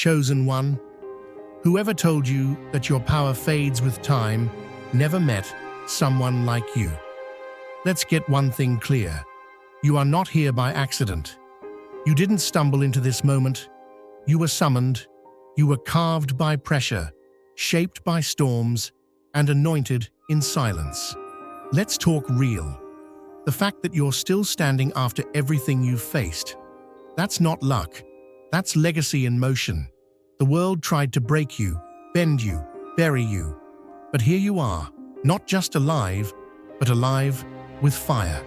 chosen one. Whoever told you that your power fades with time never met someone like you. Let's get one thing clear. You are not here by accident. You didn't stumble into this moment. You were summoned. You were carved by pressure, shaped by storms, and anointed in silence. Let's talk real. The fact that you're still standing after everything you've faced. That's not luck. That's legacy in motion. The world tried to break you, bend you, bury you. But here you are, not just alive, but alive with fire.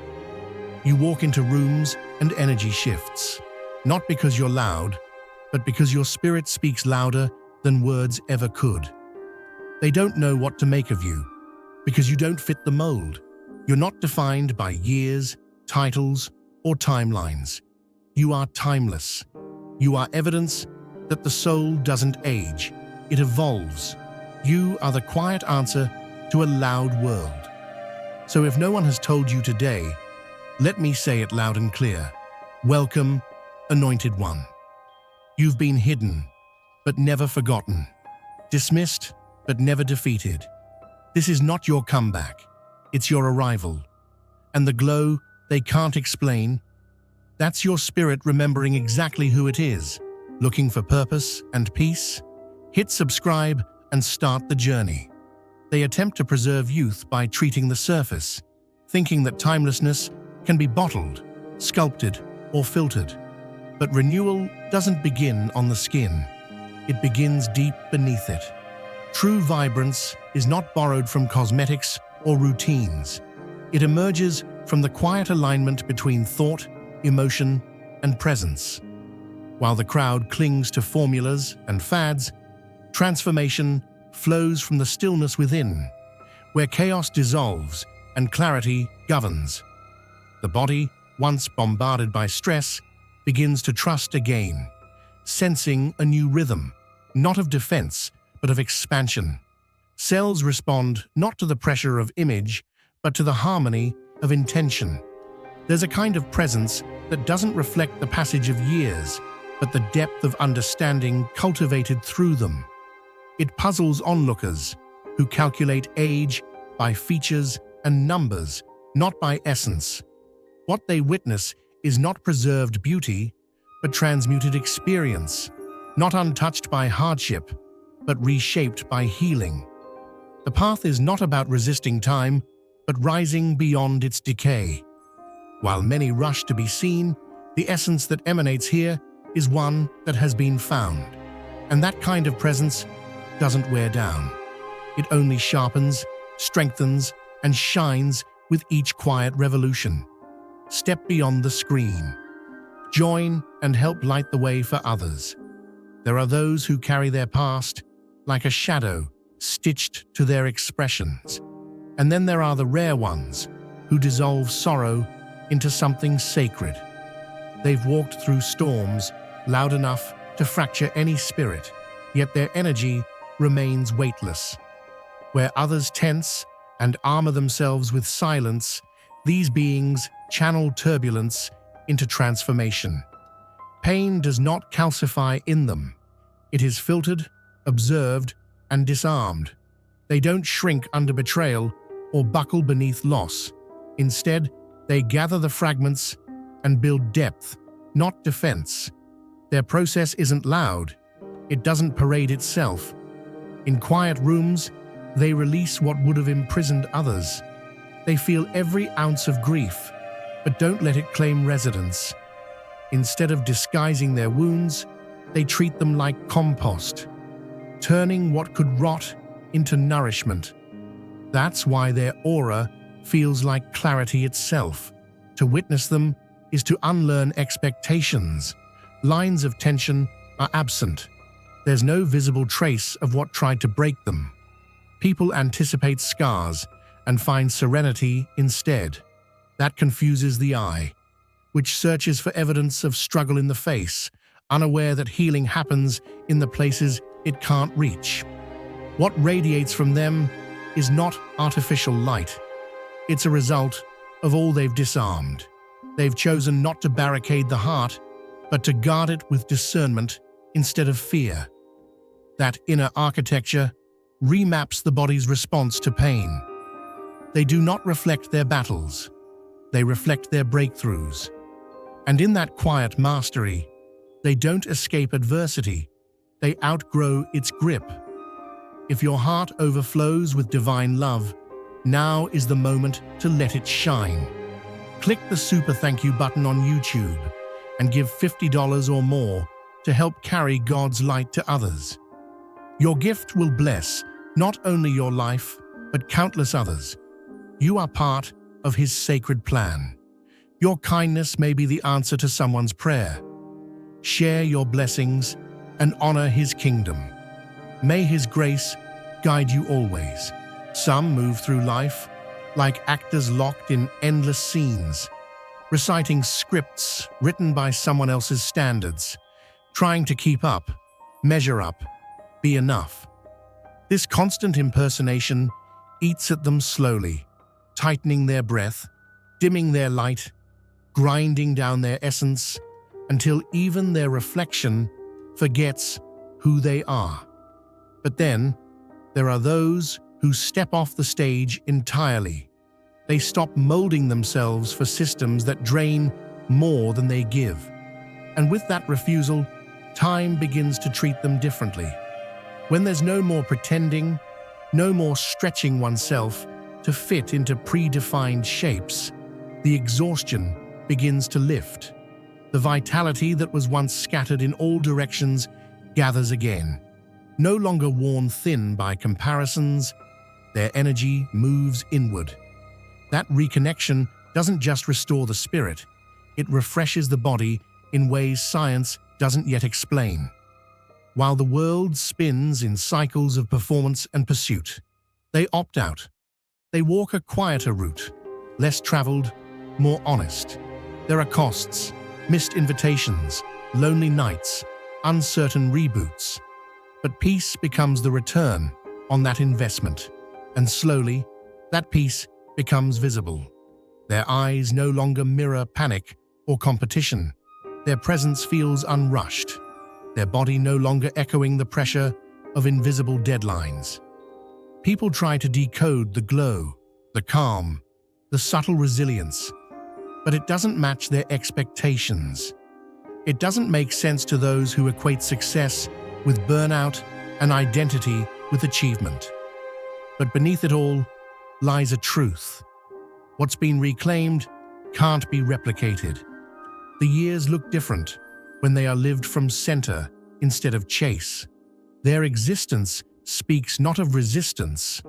You walk into rooms and energy shifts, not because you're loud, but because your spirit speaks louder than words ever could. They don't know what to make of you, because you don't fit the mold. You're not defined by years, titles, or timelines. You are timeless. You are evidence that the soul doesn't age, it evolves. You are the quiet answer to a loud world. So if no one has told you today, let me say it loud and clear. Welcome, Anointed One. You've been hidden, but never forgotten. Dismissed, but never defeated. This is not your comeback. It's your arrival. And the glow they can't explain, that's your spirit remembering exactly who it is. Looking for purpose and peace? Hit subscribe and start the journey. They attempt to preserve youth by treating the surface, thinking that timelessness can be bottled, sculpted, or filtered. But renewal doesn't begin on the skin. It begins deep beneath it. True vibrance is not borrowed from cosmetics or routines. It emerges from the quiet alignment between thought, emotion, and presence. While the crowd clings to formulas and fads, transformation flows from the stillness within, where chaos dissolves and clarity governs. The body, once bombarded by stress, begins to trust again, sensing a new rhythm, not of defense, but of expansion. Cells respond not to the pressure of image, but to the harmony of intention. There's a kind of presence that doesn't reflect the passage of years, but the depth of understanding cultivated through them. It puzzles onlookers who calculate age by features and numbers, not by essence. What they witness is not preserved beauty, but transmuted experience, not untouched by hardship, but reshaped by healing. The path is not about resisting time, but rising beyond its decay. While many rush to be seen, the essence that emanates here is one that has been found. And that kind of presence doesn't wear down. It only sharpens, strengthens, and shines with each quiet revolution. Step beyond the screen. Join and help light the way for others. There are those who carry their past like a shadow stitched to their expressions. And then there are the rare ones who dissolve sorrow into something sacred. They've walked through storms loud enough to fracture any spirit, yet their energy remains weightless. Where others tense and armor themselves with silence, these beings channel turbulence into transformation. Pain does not calcify in them. It is filtered, observed, and disarmed. They don't shrink under betrayal or buckle beneath loss. Instead, they gather the fragments and build depth, not defense. Their process isn't loud. It doesn't parade itself. In quiet rooms, they release what would have imprisoned others. They feel every ounce of grief, but don't let it claim residence. Instead of disguising their wounds, they treat them like compost, turning what could rot into nourishment. That's why their aura feels like clarity itself. To witness them is to unlearn expectations. Lines of tension are absent. There's no visible trace of what tried to break them. People anticipate scars and find serenity instead. That confuses the eye, which searches for evidence of struggle in the face, unaware that healing happens in the places it can't reach. What radiates from them is not artificial light. It's a result of all they've disarmed. They've chosen not to barricade the heart, but to guard it with discernment instead of fear. That inner architecture remaps the body's response to pain. They do not reflect their battles. They reflect their breakthroughs. And in that quiet mastery, they don't escape adversity. They outgrow its grip. If your heart overflows with divine love, now is the moment to let it shine. Click the super thank you button on YouTube and give $50 or more to help carry God's light to others. Your gift will bless not only your life, but countless others. You are part of His sacred plan. Your kindness may be the answer to someone's prayer. Share your blessings and honor His kingdom. May His grace guide you always. Some move through life like actors locked in endless scenes, reciting scripts written by someone else's standards, trying to keep up, measure up, be enough. This constant impersonation eats at them slowly, tightening their breath, dimming their light, grinding down their essence, until even their reflection forgets who they are. But then, there are those who step off the stage entirely. They stop molding themselves for systems that drain more than they give. And with that refusal, time begins to treat them differently. When there's no more pretending, no more stretching oneself to fit into predefined shapes, the exhaustion begins to lift. The vitality that was once scattered in all directions gathers again. No longer worn thin by comparisons, their energy moves inward. That reconnection doesn't just restore the spirit, it refreshes the body in ways science doesn't yet explain. While the world spins in cycles of performance and pursuit, they opt out. They walk a quieter route, less traveled, more honest. There are costs, missed invitations, lonely nights, uncertain reboots. But peace becomes the return on that investment. And slowly, that peace becomes visible. Their eyes no longer mirror panic or competition. Their presence feels unrushed. Their body no longer echoing the pressure of invisible deadlines. People try to decode the glow, the calm, the subtle resilience, but it doesn't match their expectations. It doesn't make sense to those who equate success with burnout and identity with achievement. But beneath it all lies a truth. What's been reclaimed can't be replicated. The years look different when they are lived from center instead of chase. Their existence speaks not of resistance,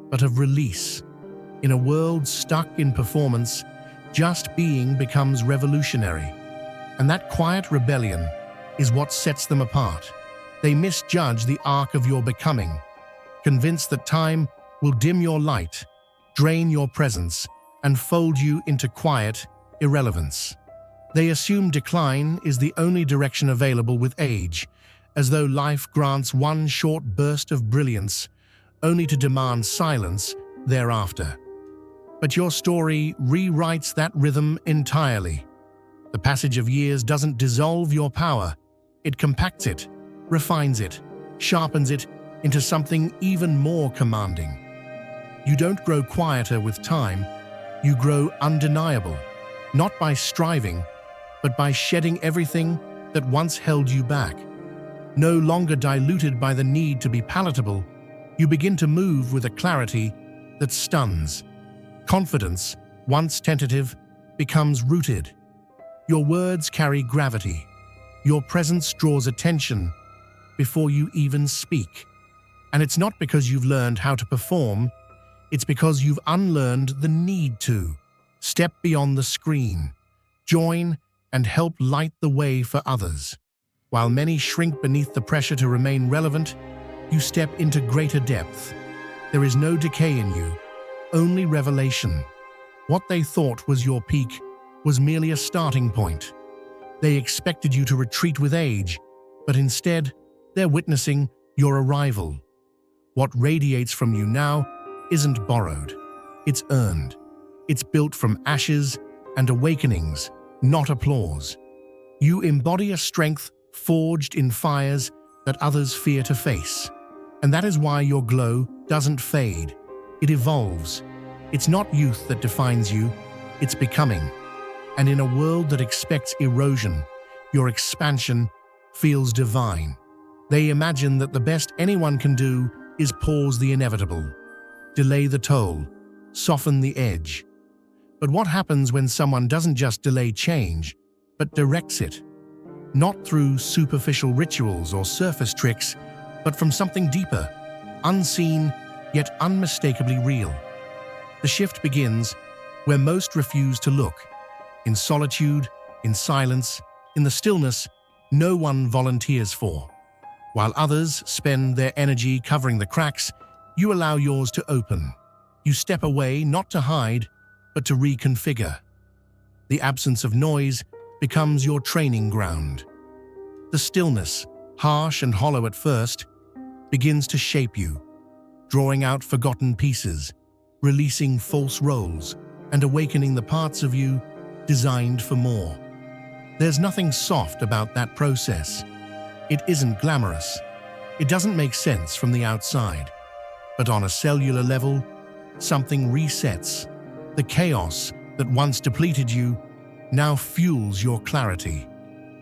but of release. In a world stuck in performance, just being becomes revolutionary. And that quiet rebellion is what sets them apart. They misjudge the arc of your becoming, convinced that time will dim your light, drain your presence, and fold you into quiet irrelevance. They assume decline is the only direction available with age, as though life grants one short burst of brilliance, only to demand silence thereafter. But your story rewrites that rhythm entirely. The passage of years doesn't dissolve your power. It compacts it, refines it, sharpens it into something even more commanding. You don't grow quieter with time, you grow undeniable, not by striving, but by shedding everything that once held you back. No longer diluted by the need to be palatable, you begin to move with a clarity that stuns. Confidence, once tentative, becomes rooted. Your words carry gravity. Your presence draws attention before you even speak. And it's not because you've learned how to perform, it's because you've unlearned the need to. Step beyond the screen, join and help light the way for others. While many shrink beneath the pressure to remain relevant, you step into greater depth. There is no decay in you, only revelation. What they thought was your peak was merely a starting point. They expected you to retreat with age, but instead, they're witnessing your arrival. What radiates from you now isn't borrowed, it's earned. It's built from ashes and awakenings, not applause. You embody a strength forged in fires that others fear to face. And that is why your glow doesn't fade. It evolves. It's not youth that defines you, it's becoming. And in a world that expects erosion, your expansion feels divine. They imagine that the best anyone can do is pause the inevitable, delay the toll, soften the edge. But what happens when someone doesn't just delay change, but directs it? Not through superficial rituals or surface tricks, but from something deeper, unseen, yet unmistakably real. The shift begins where most refuse to look. In solitude, in silence, in the stillness no one volunteers for. While others spend their energy covering the cracks, you allow yours to open. You step away not to hide, but to reconfigure. The absence of noise becomes your training ground. The stillness, harsh and hollow at first, begins to shape you, drawing out forgotten pieces, releasing false roles, and awakening the parts of you designed for more. There's nothing soft about that process. It isn't glamorous. It doesn't make sense from the outside. But on a cellular level, something resets. The chaos that once depleted you now fuels your clarity.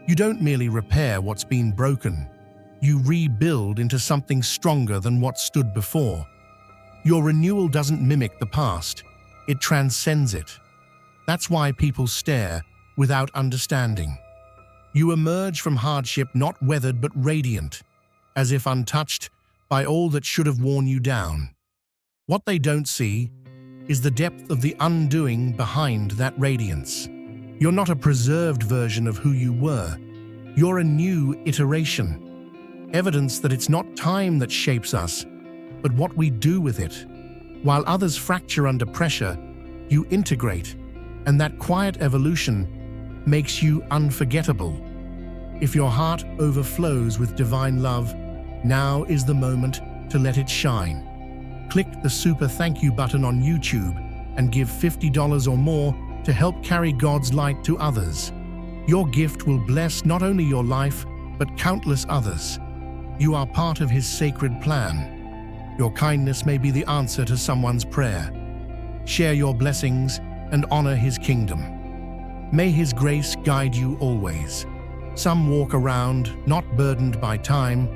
You don't merely repair what's been broken. You rebuild into something stronger than what stood before. Your renewal doesn't mimic the past. It transcends it. That's why people stare without understanding. You emerge from hardship not weathered but radiant, as if untouched by all that should have worn you down. What they don't see is the depth of the undoing behind that radiance. You're not a preserved version of who you were. You're a new iteration, evidence that it's not time that shapes us, but what we do with it. While others fracture under pressure, you integrate, and that quiet evolution makes you unforgettable. If your heart overflows with divine love, now is the moment to let it shine. Click the super thank you button on YouTube and give $50 or more to help carry God's light to others. Your gift will bless not only your life, but countless others. You are part of His sacred plan. Your kindness may be the answer to someone's prayer. Share your blessings and honor His kingdom. May His grace guide you always. Some walk around not burdened by time,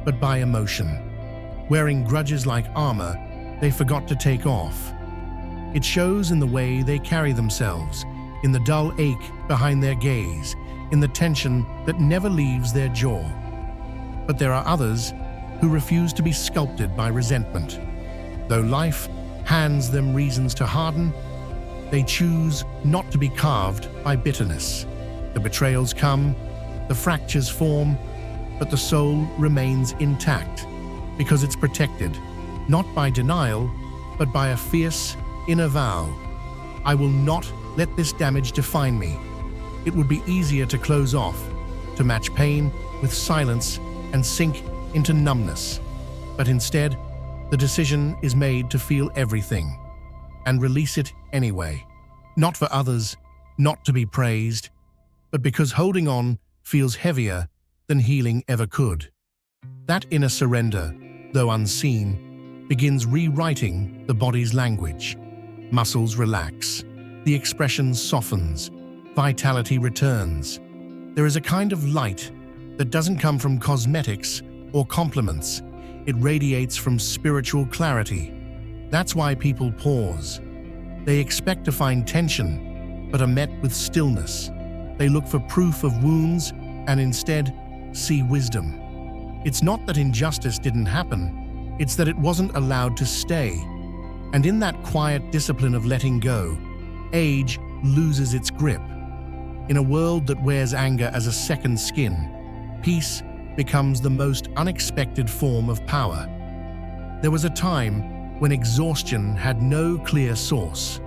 but by emotion. Wearing grudges like armor they forgot to take off. It shows in the way they carry themselves, in the dull ache behind their gaze, in the tension that never leaves their jaw. But there are others who refuse to be sculpted by resentment. Though life hands them reasons to harden, they choose not to be carved by bitterness. The betrayals come, the fractures form, but the soul remains intact because it's protected, not by denial, but by a fierce inner vow. I will not let this damage define me. It would be easier to close off, to match pain with silence and sink into numbness. But instead, the decision is made to feel everything and release it anyway. Not for others, not to be praised, but because holding on feels heavier than healing ever could. That inner surrender, though unseen, begins rewriting the body's language. Muscles relax, the expression softens, vitality returns. There is a kind of light that doesn't come from cosmetics or compliments. It radiates from spiritual clarity. That's why people pause. They expect to find tension, but are met with stillness. They look for proof of wounds and instead see wisdom. It's not that injustice didn't happen, it's that it wasn't allowed to stay. And in that quiet discipline of letting go, age loses its grip. In a world that wears anger as a second skin, peace becomes the most unexpected form of power. There was a time when exhaustion had no clear source,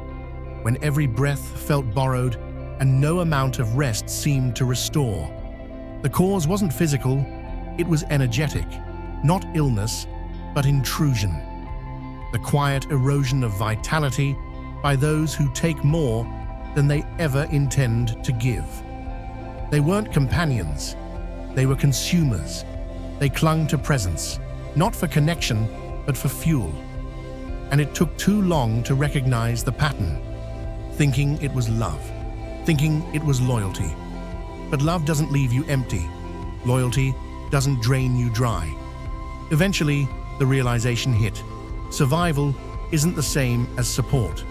when every breath felt borrowed and no amount of rest seemed to restore. The cause wasn't physical, it was energetic, not illness, but intrusion. The quiet erosion of vitality by those who take more than they ever intend to give. They weren't companions, They were consumers. They clung to presence, not for connection, but for fuel. And it took too long to recognize the pattern, thinking it was love, thinking it was loyalty. But love doesn't leave you empty. Loyalty doesn't drain you dry. Eventually, the realization hit. Survival isn't the same as support.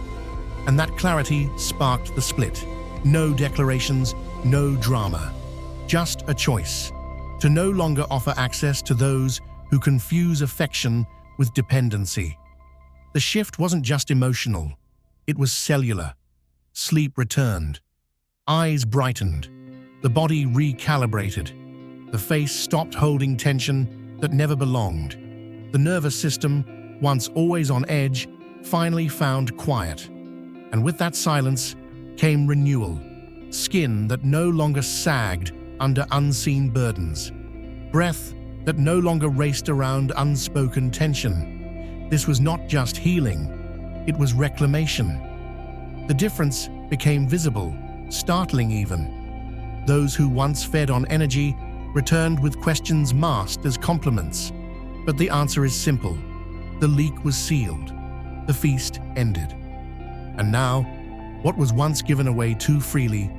And that clarity sparked the split. No declarations, no drama. Just a choice. To no longer offer access to those who confuse affection with dependency. The shift wasn't just emotional. It was cellular. Sleep returned. Eyes brightened. The body recalibrated. The face stopped holding tension that never belonged. The nervous system, once always on edge, finally found quiet. And with that silence came renewal. Skin that no longer sagged under unseen burdens. Breath that no longer raced around unspoken tension. This was not just healing, it was reclamation. The difference became visible, startling even. Those who once fed on energy returned with questions masked as compliments. But the answer is simple. The leak was sealed. The feast ended. And now, what was once given away too freely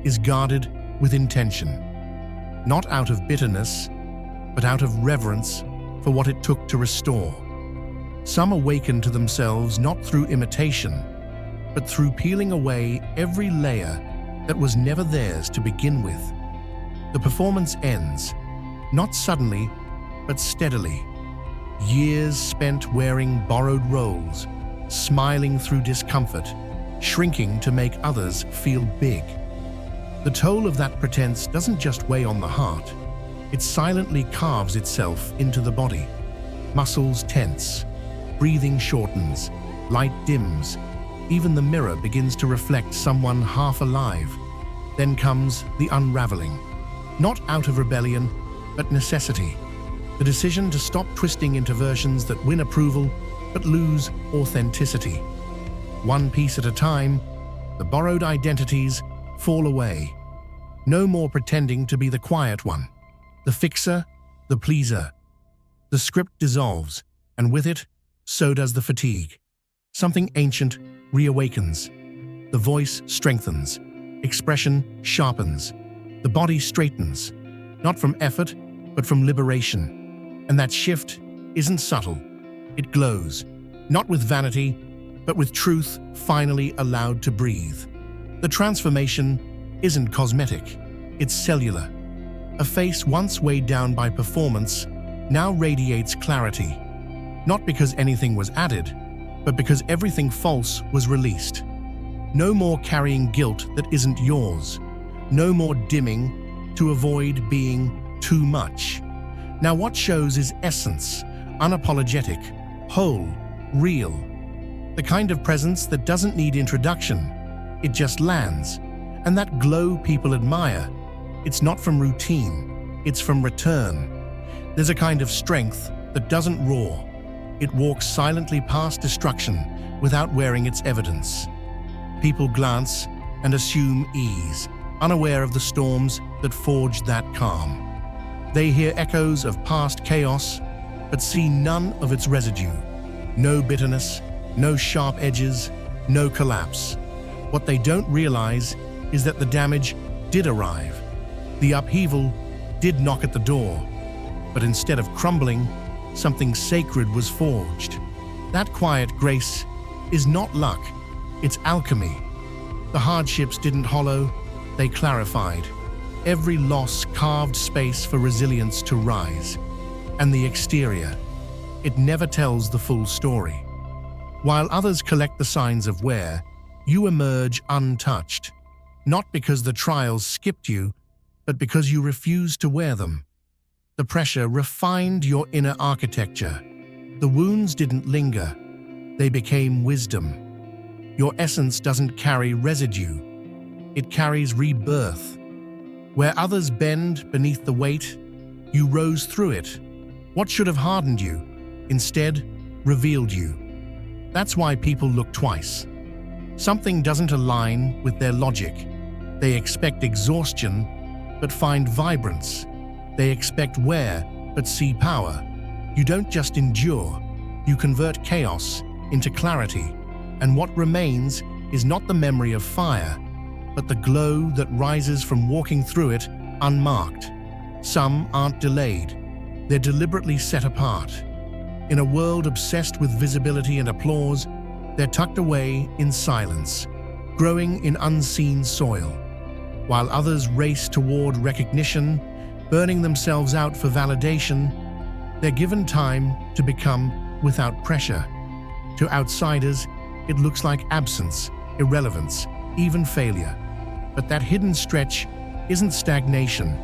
is guarded with intention. Not out of bitterness, but out of reverence for what it took to restore. Some awakened to themselves not through imitation, but through peeling away every layer that was never theirs to begin with. The performance ends, not suddenly, but steadily. Years spent wearing borrowed roles, smiling through discomfort, shrinking to make others feel big. The toll of that pretense doesn't just weigh on the heart, it silently carves itself into the body. Muscles tense, breathing shortens, light dims, even the mirror begins to reflect someone half alive. Then comes the unraveling. Not out of rebellion, but necessity. The decision to stop twisting into versions that win approval, but lose authenticity. One piece at a time, the borrowed identities fall away. No more pretending to be the quiet one, the fixer, the pleaser. The script dissolves, and with it, so does the fatigue. Something ancient reawakens. The voice strengthens, expression sharpens, the body straightens, not from effort, but from liberation. And that shift isn't subtle. It glows, not with vanity, but with truth finally allowed to breathe. The transformation isn't cosmetic, it's cellular. A face once weighed down by performance now radiates clarity, not because anything was added, but because everything false was released. No more carrying guilt that isn't yours. No more dimming to avoid being too much. Now what shows is essence, unapologetic, whole, real. The kind of presence that doesn't need introduction. It just lands. And that glow people admire. It's not from routine, it's from return. There's a kind of strength that doesn't roar. It walks silently past destruction without wearing its evidence. People glance and assume ease, unaware of the storms that forged that calm. They hear echoes of past chaos, but see none of its residue. No bitterness, no sharp edges, no collapse. What they don't realize is that the damage did arrive. The upheaval did knock at the door, but instead of crumbling, something sacred was forged. That quiet grace is not luck, it's alchemy. The hardships didn't hollow, they clarified. Every loss carved space for resilience to rise. And the exterior, it never tells the full story. While others collect the signs of wear, you emerge untouched. Not because the trials skipped you, but because you refused to wear them. The pressure refined your inner architecture. The wounds didn't linger, they became wisdom. Your essence doesn't carry residue, it carries rebirth. Where others bend beneath the weight, you rose through it. What should have hardened you, instead, revealed you. That's why people look twice. Something doesn't align with their logic. They expect exhaustion, but find vibrance. They expect wear, but see power. You don't just endure, you convert chaos into clarity, and what remains is not the memory of fire, but the glow that rises from walking through it unmarked. Some aren't delayed, they're deliberately set apart. In a world obsessed with visibility and applause, they're tucked away in silence, growing in unseen soil. While others race toward recognition, burning themselves out for validation, they're given time to become without pressure. To outsiders, it looks like absence, irrelevance, even failure. But that hidden stretch isn't stagnation,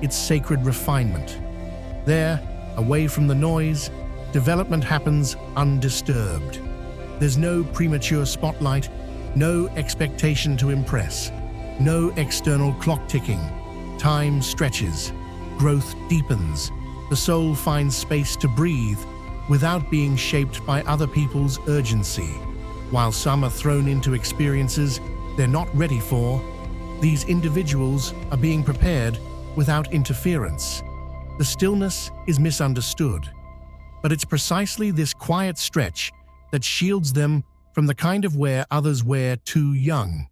it's sacred refinement. There, away from the noise, development happens undisturbed. There's no premature spotlight, no expectation to impress, no external clock ticking. Time stretches, growth deepens, the soul finds space to breathe without being shaped by other people's urgency. While some are thrown into experiences they're not ready for, these individuals are being prepared without interference. The stillness is misunderstood, but it's precisely this quiet stretch that shields them from the kind of wear others wear too young.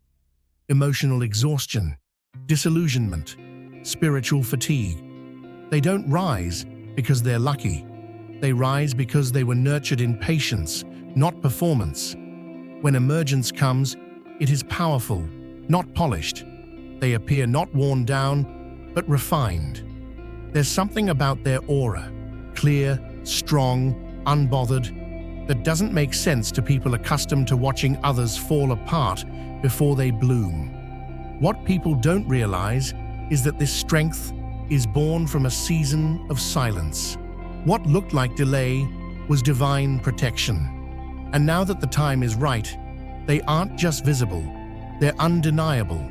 Emotional exhaustion, disillusionment, spiritual fatigue. They don't rise because they're lucky. They rise because they were nurtured in patience, not performance. When emergence comes, it is powerful, not polished. They appear not worn down, but refined. There's something about their aura, clear, strong, unbothered, that doesn't make sense to people accustomed to watching others fall apart before they bloom. What people don't realize is that this strength is born from a season of silence. What looked like delay was divine protection. And now that the time is right, they aren't just visible, they're undeniable.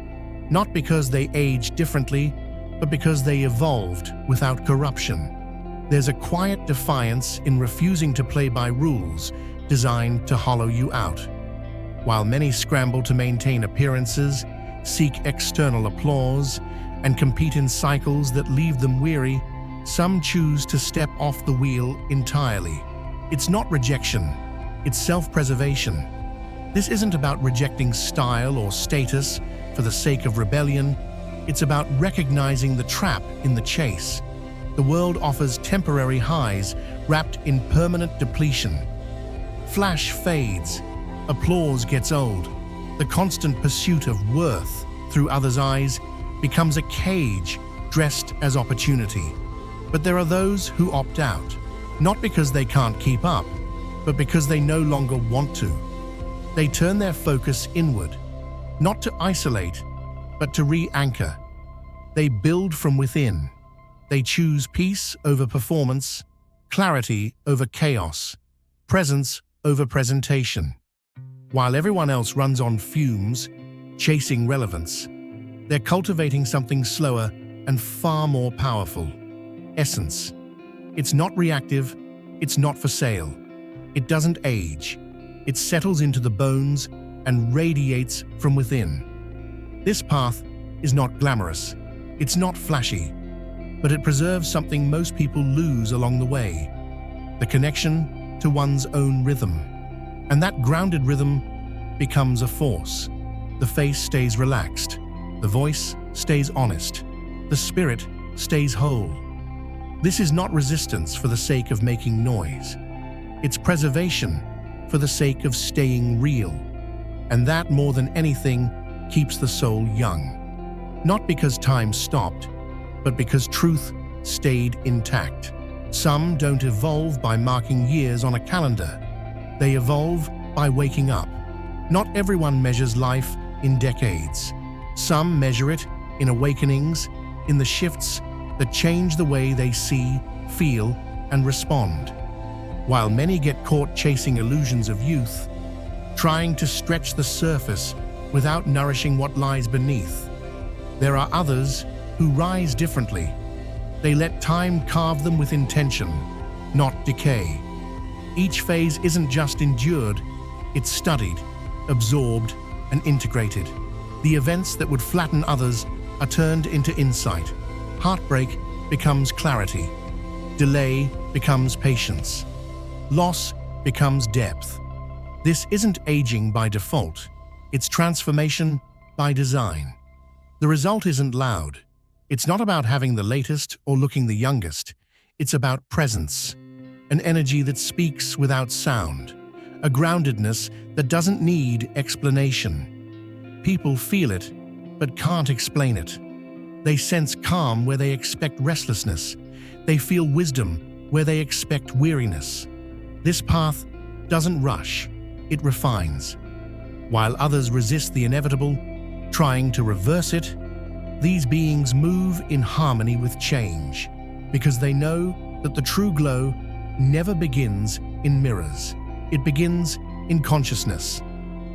Not because they age differently, but because they evolved without corruption. There's a quiet defiance in refusing to play by rules designed to hollow you out. While many scramble to maintain appearances, seek external applause, and compete in cycles that leave them weary, some choose to step off the wheel entirely. It's not rejection, it's self-preservation. This isn't about rejecting style or status for the sake of rebellion. It's about recognizing the trap in the chase. The world offers temporary highs wrapped in permanent depletion. Flash fades, applause gets old. The constant pursuit of worth through others' eyes becomes a cage dressed as opportunity. But there are those who opt out, not because they can't keep up, but because they no longer want to. They turn their focus inward, not to isolate, but to re-anchor. They build from within. They choose peace over performance, clarity over chaos, presence over presentation. While everyone else runs on fumes, chasing relevance, they're cultivating something slower and far more powerful. Essence. It's not reactive, it's not for sale. It doesn't age. It settles into the bones and radiates from within. This path is not glamorous, it's not flashy, but it preserves something most people lose along the way: the connection to one's own rhythm. And that grounded rhythm becomes a force. The face stays relaxed, the voice stays honest, the spirit stays whole. This is not resistance for the sake of making noise. It's preservation for the sake of staying real. And that, more than anything, keeps the soul young. Not because time stopped, but because truth stayed intact. Some don't evolve by marking years on a calendar. They evolve by waking up. Not everyone measures life in decades. Some measure it in awakenings, in the shifts that change the way they see, feel, and respond. While many get caught chasing illusions of youth, trying to stretch the surface without nourishing what lies beneath, there are others who rise differently. They let time carve them with intention, not decay. Each phase isn't just endured, it's studied, absorbed, and integrated. The events that would flatten others are turned into insight, heartbreak becomes clarity. Delay becomes patience. Loss becomes depth. This isn't aging by default. It's transformation by design. The result isn't loud. It's not about having the latest or looking the youngest. It's about presence, an energy that speaks without sound, a groundedness that doesn't need explanation. People feel it, but can't explain it. They sense calm where they expect restlessness. They feel wisdom where they expect weariness. This path doesn't rush, it refines. While others resist the inevitable, trying to reverse it, these beings move in harmony with change, because they know that the true glow never begins in mirrors. It begins in consciousness.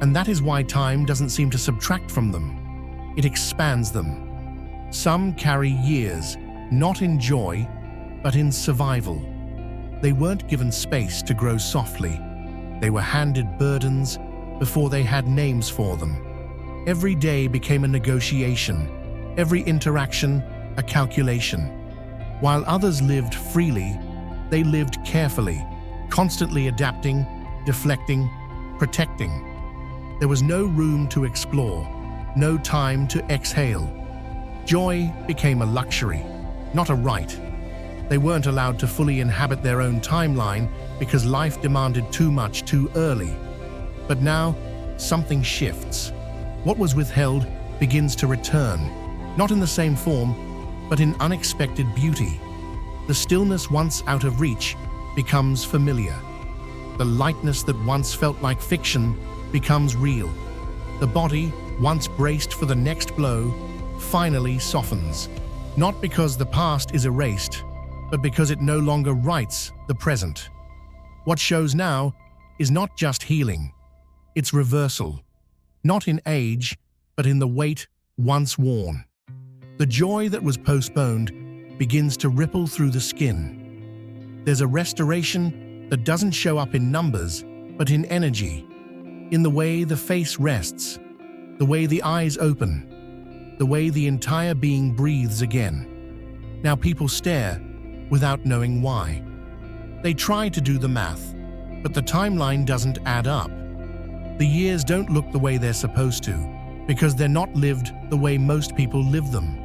And that is why time doesn't seem to subtract from them. It expands them. Some carry years, not in joy, but in survival. They weren't given space to grow softly. They were handed burdens before they had names for them. Every day became a negotiation. Every interaction, a calculation. While others lived freely, they lived carefully, constantly adapting, deflecting, protecting. There was no room to explore, no time to exhale. Joy became a luxury, not a right. They weren't allowed to fully inhabit their own timeline because life demanded too much too early. But now, something shifts. What was withheld begins to return. Not in the same form, but in unexpected beauty. The stillness once out of reach becomes familiar. The lightness that once felt like fiction becomes real. The body, once braced for the next blow, finally softens. Not because the past is erased, but because it no longer writes the present. What shows now is not just healing, it's reversal. Not in age, but in the weight once worn. The joy that was postponed begins to ripple through the skin. There's a restoration that doesn't show up in numbers, but in energy, in the way the face rests, the way the eyes open, the way the entire being breathes again. Now people stare without knowing why. They try to do the math, but the timeline doesn't add up. The years don't look the way they're supposed to, because they're not lived the way most people live them.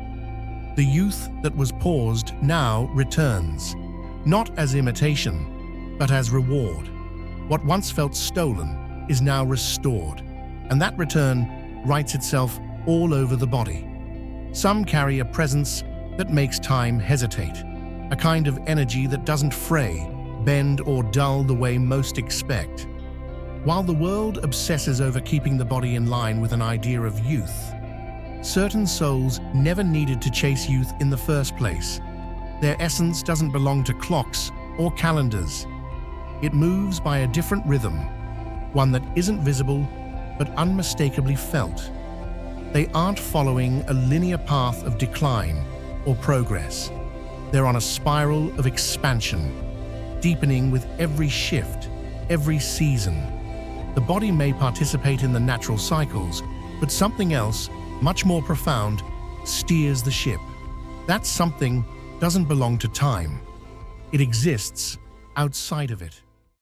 The youth that was paused now returns, not as imitation, but as reward. What once felt stolen is now restored, and that return writes itself all over the body. Some carry a presence that makes time hesitate, a kind of energy that doesn't fray, bend, or dull the way most expect. While the world obsesses over keeping the body in line with an idea of youth, certain souls never needed to chase youth in the first place. Their essence doesn't belong to clocks or calendars. It moves by a different rhythm, one that isn't visible but unmistakably felt. They aren't following a linear path of decline or progress. They're on a spiral of expansion, deepening with every shift, every season. The body may participate in the natural cycles, but something else, much more profound, steers the ship. That something doesn't belong to time. It exists outside of it.